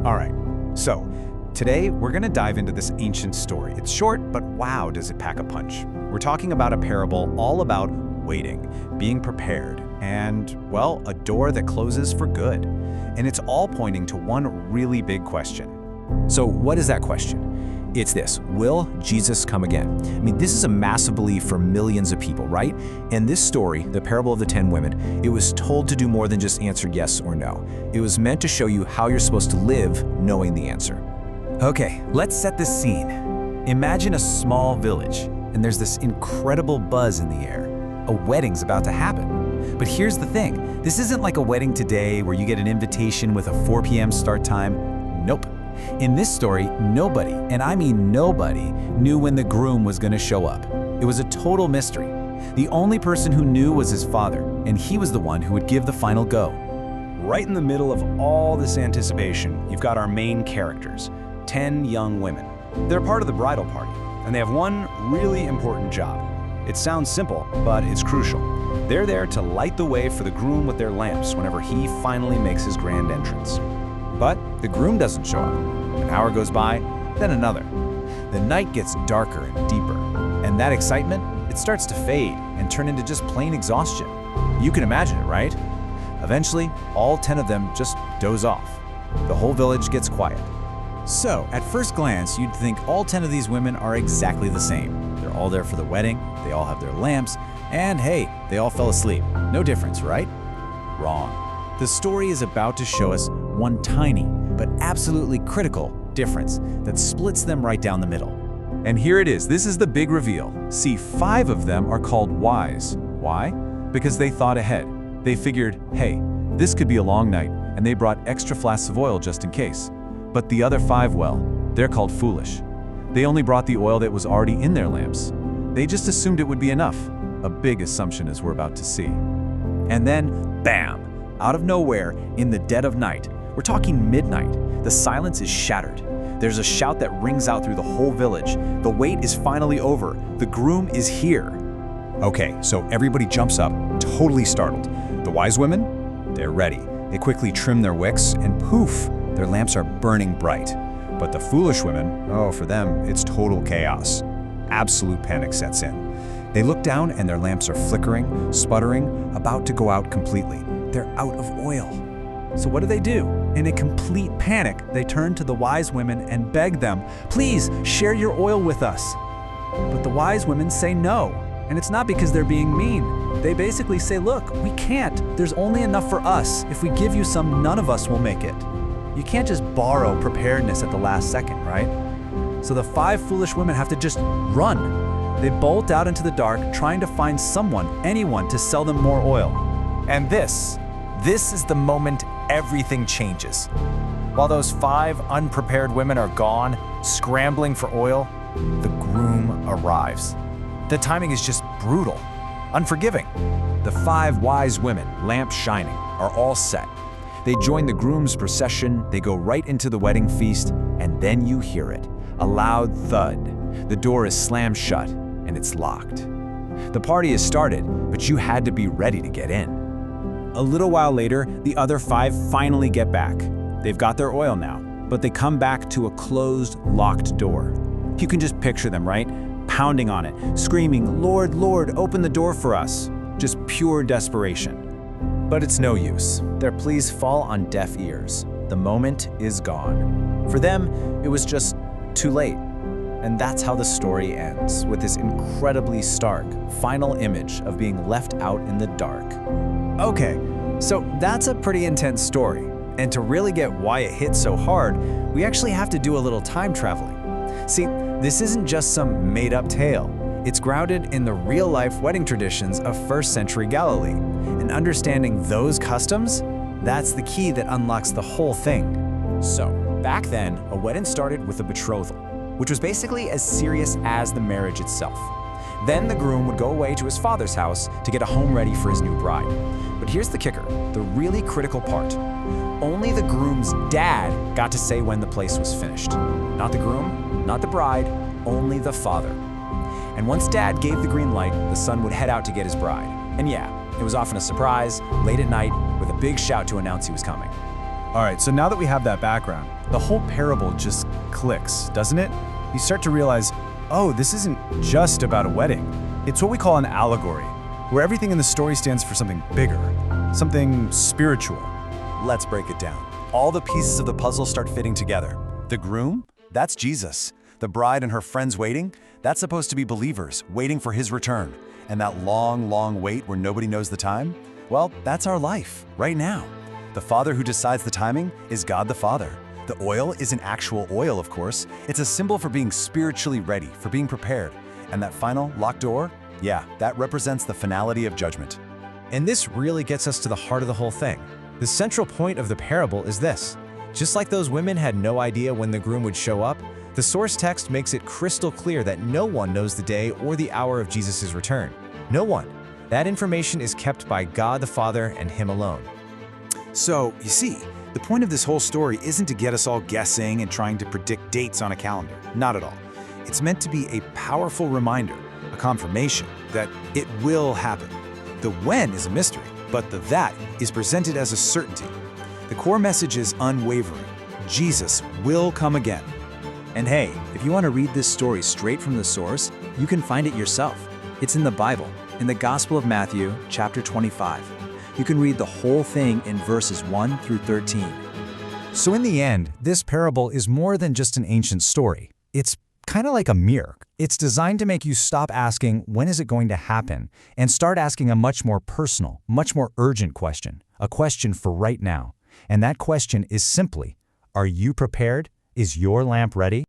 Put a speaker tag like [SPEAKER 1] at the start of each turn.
[SPEAKER 1] All right, so today we're going to dive into this ancient story. It's short, but wow, does it pack a punch. We're talking about a parable all about waiting, being prepared, and, well, a door that closes for good. And it's all pointing to one really big question. So what is that question? It's this: will Jesus come again? I mean, this is a massive belief for millions of people, right? And this story, the parable of the 10 women, it was told to do more than just answer yes or no. It was meant to show you how you're supposed to live knowing the answer. Okay, let's set this scene. Imagine a small village, and there's this incredible buzz in the air. A wedding's about to happen. But here's the thing, this isn't like a wedding today where you get an invitation with a 4 p.m. start time. Nope. In this story, nobody, and I mean nobody, knew when the groom was going to show up. It was a total mystery. The only person who knew was his father, and he was the one who would give the final go. Right in the middle of all this anticipation, you've got our main characters, 10 young women. They're part of the bridal party, and they have one really important job. It sounds simple, but it's crucial. They're there to light the way for the groom with their lamps whenever he finally makes his grand entrance. But the groom doesn't show up. An hour goes by, then another. The night gets darker and deeper, and that excitement, it starts to fade and turn into just plain exhaustion. You can imagine it, right? Eventually, all 10 of them just doze off. The whole village gets quiet. So, at first glance, you'd think all 10 of these women are exactly the same. They're all there for the wedding, they all have their lamps, and hey, they all fell asleep. No difference, right? Wrong. The story is about to show us one tiny, but absolutely critical difference that splits them right down the middle. And here it is. This is the big reveal. See, 5 of them are called wise. Why? Because they thought ahead. They figured, hey, this could be a long night, and they brought extra flasks of oil just in case. But the other 5, well, they're called foolish. They only brought the oil that was already in their lamps. They just assumed it would be enough. A big assumption, as we're about to see. And then, bam! Out of nowhere, in the dead of night, we're talking midnight, the silence is shattered. There's a shout that rings out through the whole village. The wait is finally over. The groom is here. Okay, so everybody jumps up, totally startled. The wise women? They're ready. They quickly trim their wicks, and poof, their lamps are burning bright. But the foolish women, oh, for them, it's total chaos. Absolute panic sets in. They look down and their lamps are flickering, sputtering, about to go out completely. They're out of oil. So what do? In a complete panic, they turn to the wise women and beg them, please share your oil with us. But the wise women say no. And it's not because they're being mean. They basically say, look, we can't. There's only enough for us. If we give you some, none of us will make it. You can't just borrow preparedness at the last second, right? So the 5 foolish women have to just run. They bolt out into the dark, trying to find someone, anyone, to sell them more oil. And this is the moment everything changes. While those 5 unprepared women are gone, scrambling for oil, the groom arrives. The timing is just brutal, unforgiving. The 5 wise women, lamps shining, are all set. They join the groom's procession, they go right into the wedding feast, and then you hear it, a loud thud. The door is slammed shut, and it's locked. The party has started, but you had to be ready to get in. A little while later, the other 5 finally get back. They've got their oil now, but they come back to a closed, locked door. You can just picture them, right? Pounding on it, screaming, Lord, Lord, open the door for us. Just pure desperation. But it's no use. Their pleas fall on deaf ears. The moment is gone. For them, it was just too late. And that's how the story ends, with this incredibly stark, final image of being left out in the dark. Okay, so that's a pretty intense story. And to really get why it hit so hard, we actually have to do a little time traveling. See, this isn't just some made-up tale. It's grounded in the real-life wedding traditions of 1st century Galilee. And understanding those customs, that's the key that unlocks the whole thing. So, back then, a wedding started with a betrothal, which was basically as serious as the marriage itself. Then the groom would go away to his father's house to get a home ready for his new bride. But here's the kicker, the really critical part. Only the groom's dad got to say when the place was finished. Not the groom, not the bride, only the father. And once dad gave the green light, the son would head out to get his bride. And yeah, it was often a surprise, late at night, with a big shout to announce he was coming. All right, so now that we have that background, the whole parable just clicks, doesn't it? You start to realize, oh, this isn't just about a wedding. It's what we call an allegory, where everything in the story stands for something bigger, something spiritual. Let's break it down. All the pieces of the puzzle start fitting together. The groom? That's Jesus. The bride and her friends waiting? That's supposed to be believers waiting for his return. And that long, long wait where nobody knows the time? Well, that's our life, right now. The Father who decides the timing is God the Father. The oil isn't actual oil, of course. It's a symbol for being spiritually ready, for being prepared. And that final locked door? Yeah, that represents the finality of judgment.
[SPEAKER 2] And this really gets us to the heart of the whole thing. The central point of the parable is this. Just like those women had no idea when the groom would show up, the source text makes it crystal clear that no one knows the day or the hour of Jesus' return. No one. That information is kept by God the Father and Him alone.
[SPEAKER 1] So, you see, the point of this whole story isn't to get us all guessing and trying to predict dates on a calendar. Not at all. It's meant to be a powerful reminder, a confirmation that it will happen. The when is a mystery, but the that is presented as a certainty. The core message is unwavering. Jesus will come again.
[SPEAKER 3] And hey, if you want to read this story straight from the source, you can find it yourself. It's in the Bible, in the Gospel of Matthew, chapter 25. You can read the whole thing in verses 1 through 13.
[SPEAKER 2] So in the end, this parable is more than just an ancient story. It's kind of like a mirror. It's designed to make you stop asking, when is it going to happen, and start asking a much more personal, much more urgent question, a question for right now. And that question is simply, are you prepared? Is your lamp ready?